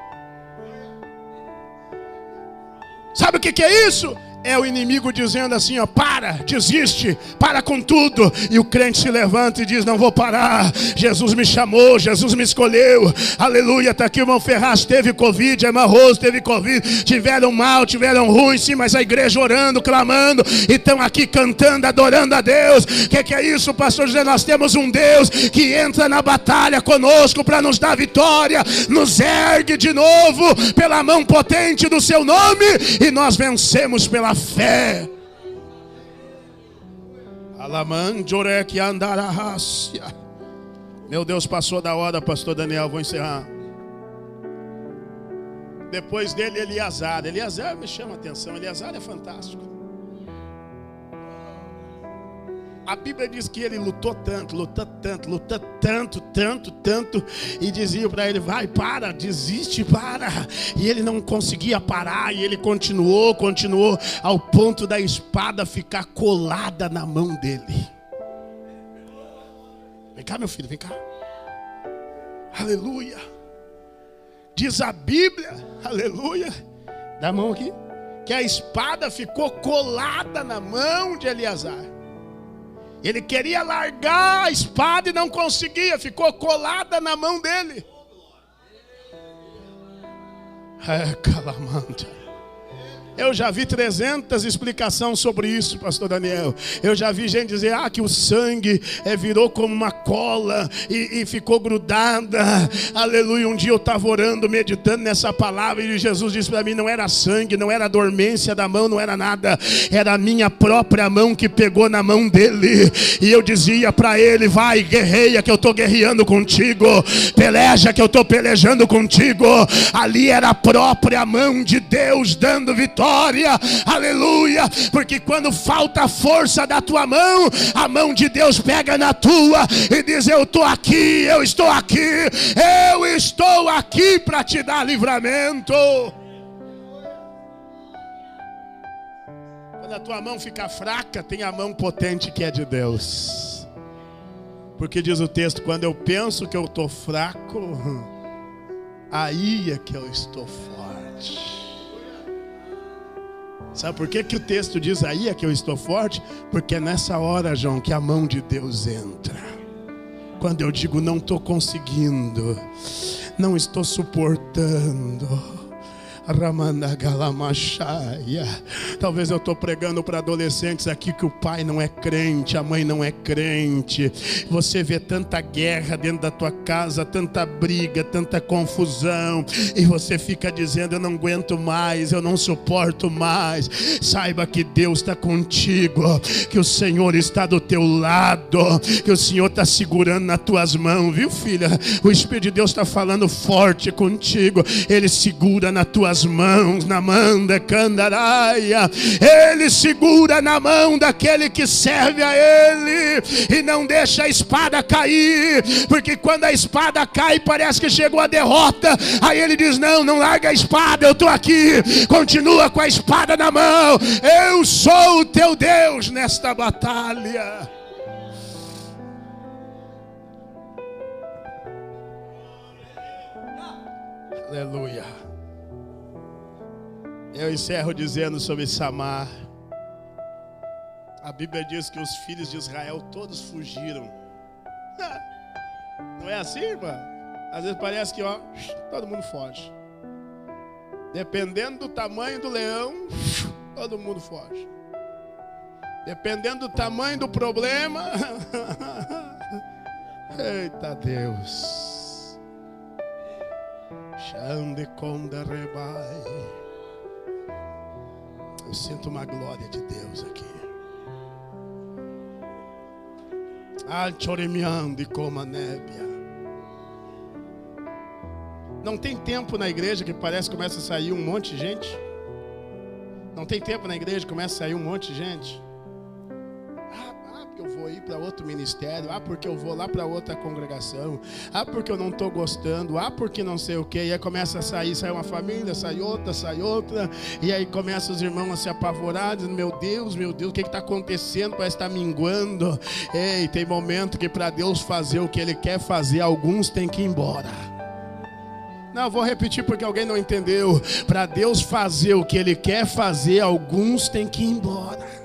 Speaker 1: Sabe o que é isso? É o inimigo dizendo assim, ó, para, desiste, para com tudo. E o crente se levanta e diz, não vou parar. Jesus me chamou, Jesus me escolheu. Aleluia, está aqui o irmão Ferraz, teve Covid, a irmã Rose teve Covid. Tiveram mal, tiveram ruim, sim, mas a igreja orando, clamando. E estão aqui cantando, adorando a Deus. O que é isso, pastor José? Nós temos um Deus que entra na batalha conosco para nos dar vitória. Nos ergue de novo pela mão potente do seu nome. E nós vencemos pela fé. Meu Deus, passou da hora, pastor Daniel, vou encerrar. Depois dele, Eleazar. Eleazar me chama a atenção. Eleazar é fantástico. A Bíblia diz que ele lutou tanto, e dizia para ele, vai, para, desiste, para. E ele não conseguia parar, e ele continuou, ao ponto da espada ficar colada na mão dele. Vem cá, meu filho, vem cá. Aleluia. Diz a Bíblia, aleluia, dá a mão aqui, que a espada ficou colada na mão de Eleazar. Ele queria largar a espada e não conseguia, ficou colada na mão dele. Calamanta. Eu já vi 300 explicações sobre isso, pastor Daniel. Eu já vi gente dizer, que o sangue virou como uma cola e ficou grudada. Aleluia, um dia eu estava orando, meditando nessa palavra, e Jesus disse para mim, não era sangue, não era dormência da mão, não era nada. Era a minha própria mão que pegou na mão dele. E eu dizia para ele, vai, guerreia que eu estou guerreando contigo. Peleja que eu estou pelejando contigo. Ali era a própria mão de Deus dando vitória. Aleluia, porque quando falta a força da tua mão, a mão de Deus pega na tua e diz, eu estou aqui, eu estou aqui para te dar livramento. Quando a tua mão fica fraca, tem a mão potente que é de Deus. Porque diz o texto, quando eu penso que eu estou fraco, aí é que eu estou forte. Sabe por que o texto diz aí é que eu estou forte? Porque é nessa hora, João, que a mão de Deus entra. Quando eu digo não estou conseguindo, não estou suportando. Talvez eu estou pregando para adolescentes aqui que o pai não é crente, a mãe não é crente. Você vê tanta guerra dentro da tua casa, tanta briga, tanta confusão, e você fica dizendo, eu não aguento mais, eu não suporto mais. Saiba que Deus está contigo, que o Senhor está do teu lado, que o Senhor está segurando nas tuas mãos, viu, filha? O Espírito de Deus está falando forte contigo. Ele segura nas tuas mãos, na manda candaraia. Ele segura na mão daquele que serve a ele e não deixa a espada cair, porque quando a espada cai parece que chegou a derrota. Aí ele diz, não larga a espada, eu estou aqui, continua com a espada na mão. Eu sou o teu Deus nesta batalha. Aleluia. Eu encerro dizendo sobre Samar. A Bíblia diz que os filhos de Israel todos fugiram. Não é assim, irmã? Às vezes parece que todo mundo foge. Dependendo do tamanho do leão, todo mundo foge. Dependendo do tamanho do problema. Eita Deus. Xande conda rebai. Eu sinto uma glória de Deus aqui. Alchoremiando como a nébia. Não tem tempo na igreja que parece que começa a sair um monte de gente. Não tem tempo na igreja que começa a sair um monte de gente. Porque eu vou vou ir para outro ministério, porque eu vou lá para outra congregação, porque eu não estou gostando, porque não sei o que. E aí começa a sai uma família, sai outra, e aí começa os irmãos a se apavorar, dizendo, meu Deus, o que está acontecendo? Parece que está minguando. Ei, tem momento que para Deus fazer o que Ele quer fazer, alguns têm que ir embora. Não, vou repetir porque alguém não entendeu. Para Deus fazer o que Ele quer fazer, alguns têm que ir embora.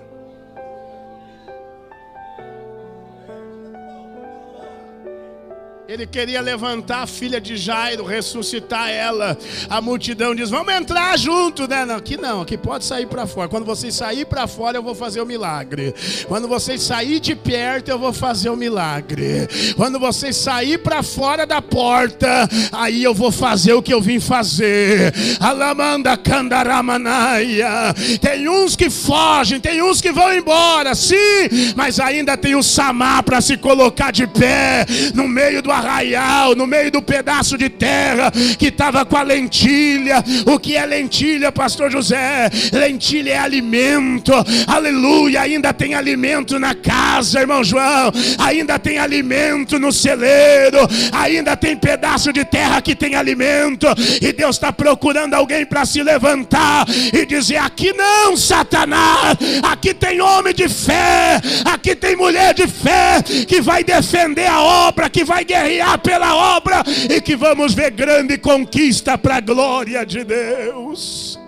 Speaker 1: Ele queria levantar a filha de Jairo, ressuscitar ela. A multidão diz, vamos entrar junto, né? Não, aqui pode sair para fora. Quando vocês saírem para fora, eu vou fazer o milagre. Quando vocês saírem de perto, eu vou fazer o milagre. Quando vocês saírem para fora da porta, aí eu vou fazer o que eu vim fazer. Alamanda Kandaramanaia. Tem uns que fogem, tem uns que vão embora, sim, mas ainda tem o Samar para se colocar de pé no meio do arraial, no meio do pedaço de terra que estava com a lentilha. O que é lentilha, pastor José? Lentilha é alimento, aleluia. Ainda tem alimento na casa, irmão João, ainda tem alimento no celeiro, ainda tem pedaço de terra que tem alimento, e Deus está procurando alguém para se levantar e dizer, aqui não, Satanás, aqui tem homem de fé, aqui tem mulher de fé, que vai defender a obra, que vai guerrear pela obra, e que vamos ver grande conquista para a glória de Deus.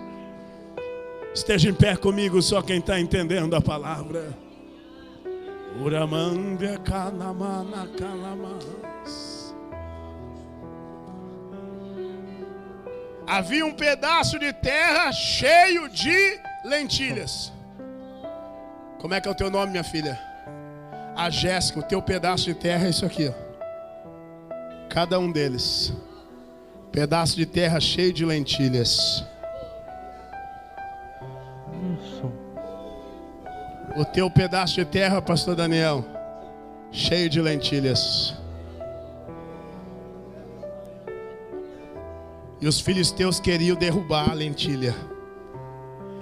Speaker 1: Esteja em pé comigo, só quem está entendendo a palavra. Uramanda Kalamana Kalamas. Havia um pedaço de terra cheio de lentilhas. Como é que é o teu nome, minha filha? A Jéssica. O teu pedaço de terra é isso aqui, ó. Cada um deles, pedaço de terra cheio de lentilhas. O teu pedaço de terra, pastor Daniel, cheio de lentilhas. E os filisteus queriam derrubar a lentilha.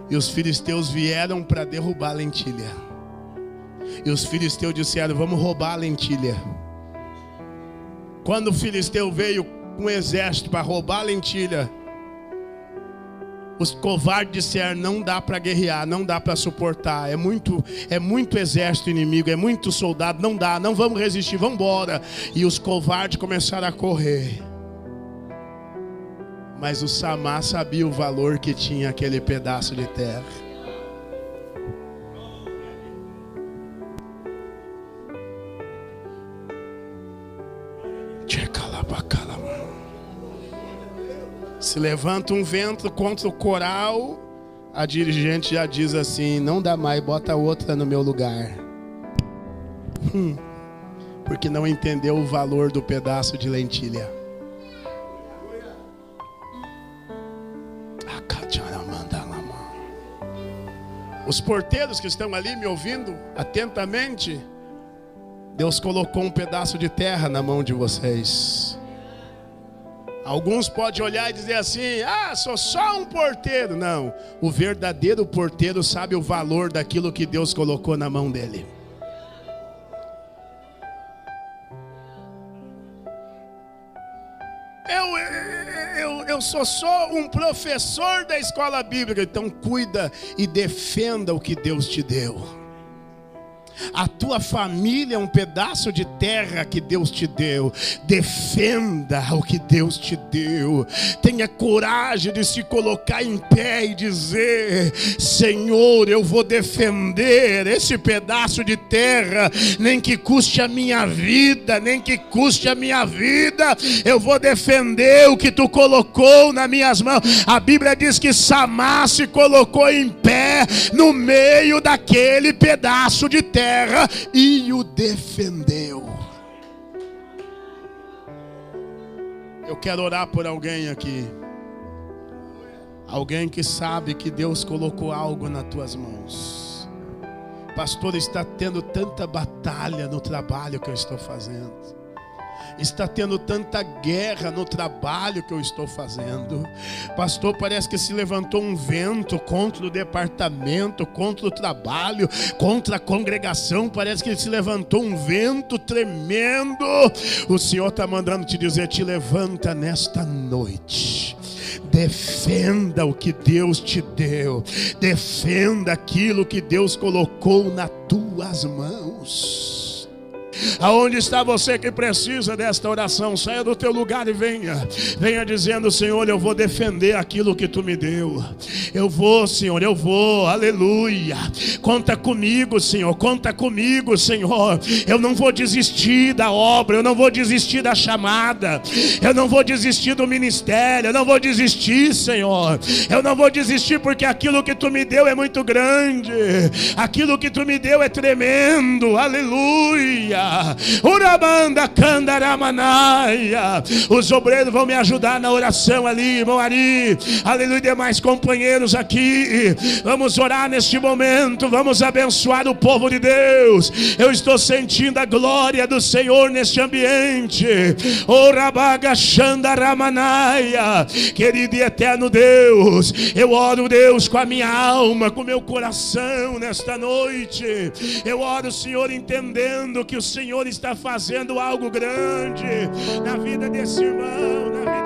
Speaker 1: E os filisteus vieram para derrubar a lentilha. E os filisteus disseram, vamos roubar a lentilha. Quando o filisteu veio com um exército para roubar a lentilha, os covardes disseram, não dá para guerrear, não dá para suportar, é muito exército inimigo, é muito soldado, não dá, não vamos resistir, vamos embora. E os covardes começaram a correr. Mas o Samar sabia o valor que tinha aquele pedaço de terra. Se levanta um vento contra o coral, a dirigente já diz assim, não dá mais, bota outra no meu lugar. Porque não entendeu o valor do pedaço de lentilha. Os porteiros que estão ali me ouvindo atentamente, Deus colocou um pedaço de terra na mão de vocês. Alguns podem olhar e dizer assim, sou só um porteiro. Não, o verdadeiro porteiro sabe o valor daquilo que Deus colocou na mão dele. Eu sou só um professor da escola bíblica. Então cuida e defenda o que Deus te deu. A tua família é um pedaço de terra que Deus te deu. Defenda o que Deus te deu. Tenha coragem de se colocar em pé e dizer, Senhor, eu vou defender esse pedaço de terra, nem que custe a minha vida, eu vou defender o que tu colocou nas minhas mãos. A Bíblia diz que Samar se colocou em pé no meio daquele pedaço de terra e o defendeu. Eu quero orar por alguém aqui. Alguém que sabe que Deus colocou algo nas tuas mãos. Pastor, está tendo tanta batalha no trabalho que eu estou fazendo. Está tendo tanta guerra no trabalho que eu estou fazendo. Pastor, parece que se levantou um vento contra o departamento, contra o trabalho, contra a congregação. Parece que se levantou um vento tremendo. O Senhor está mandando te dizer: te levanta nesta noite. Defenda o que Deus te deu. Defenda aquilo que Deus colocou nas tuas mãos. Aonde está você que precisa desta oração? Saia do teu lugar e venha dizendo: Senhor, eu vou defender aquilo que tu me deu. Eu vou, Senhor, eu vou, aleluia. Conta comigo, Senhor, conta comigo, Senhor. Eu não vou desistir da obra, eu não vou desistir da chamada, eu não vou desistir do ministério, eu não vou desistir, Senhor. Eu não vou desistir, porque aquilo que tu me deu é muito grande, aquilo que tu me deu é tremendo, aleluia. Urabanda Kandaramanaia. Os obreiros vão me ajudar na oração ali, irmão Ari, aleluia, demais companheiros aqui. Vamos orar neste momento, vamos abençoar o povo de Deus. Eu estou sentindo a glória do Senhor neste ambiente. Urabaga Shandaramanaia. Querido e eterno Deus, eu oro, Deus, com a minha alma, com o meu coração nesta noite. Eu oro, Senhor, entendendo que o Senhor está fazendo algo grande na vida desse irmão, na vida